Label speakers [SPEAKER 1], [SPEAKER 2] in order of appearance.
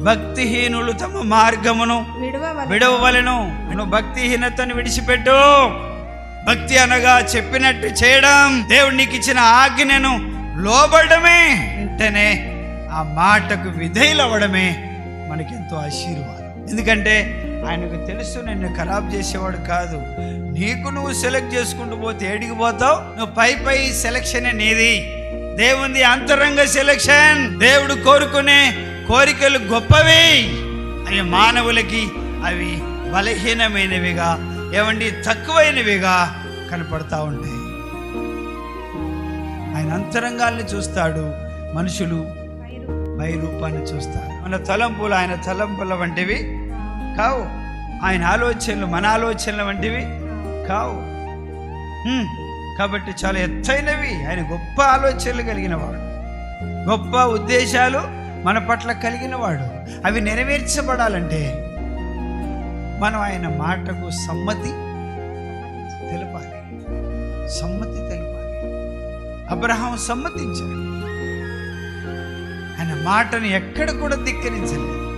[SPEAKER 1] భక్తిహీనులు తమ మార్గమును విడవవలెను. నువ్వు భక్తిహీనతను విడిచిపెట్టు. భక్తి అనగా చెప్పినట్టు చేయడం, దేవుడు నీకు ఇచ్చిన ఆజ్ఞను లోబడమే, వెంటనే ఆ మాటకు విధేయులవ్వడమే మనకెంతో ఆశీర్వాదం. ఎందుకంటే ఆయనకు తెలుసు నిన్ను ఖరాబ్ చేసేవాడు కాదు. నీకు నువ్వు సెలెక్ట్ చేసుకుంటూ పోతే ఏడికి పోతావు? నువ్వు పై సెలక్షనే నీది. దేవుని అంతరంగ సెలక్షన్. దేవుడు కోరుకునే కోరికలు గొప్పవి, అవి మానవులకి అవి బలహీనమైనవిగా, ఏమండి తక్కువైనవిగా కనపడతా ఉంటాయి. ఆయన అంతరంగాల్ని చూస్తాడు, మనుషులు పై రూపాన్ని చూస్తారు. మన తలంపులు ఆయన తలంపుల వంటివి కావు, ఆయన ఆలోచనలు మన ఆలోచనల వంటివి కావు. కాబట్టి చాలా ఎత్తైనవి. ఆయన గొప్ప ఆలోచనలు కలిగిన వాడు, గొప్ప ఉద్దేశాలు మన పట్ల కలిగిన వాడు. అవి నెరవేర్చబడాలంటే మనం ఆయన మాటకు సమ్మతి తెలపాలి. అబ్రహాం సమ్మతించాడు. ఆయన మాటను ఎక్కడ కూడా ధిక్కరించలేదు.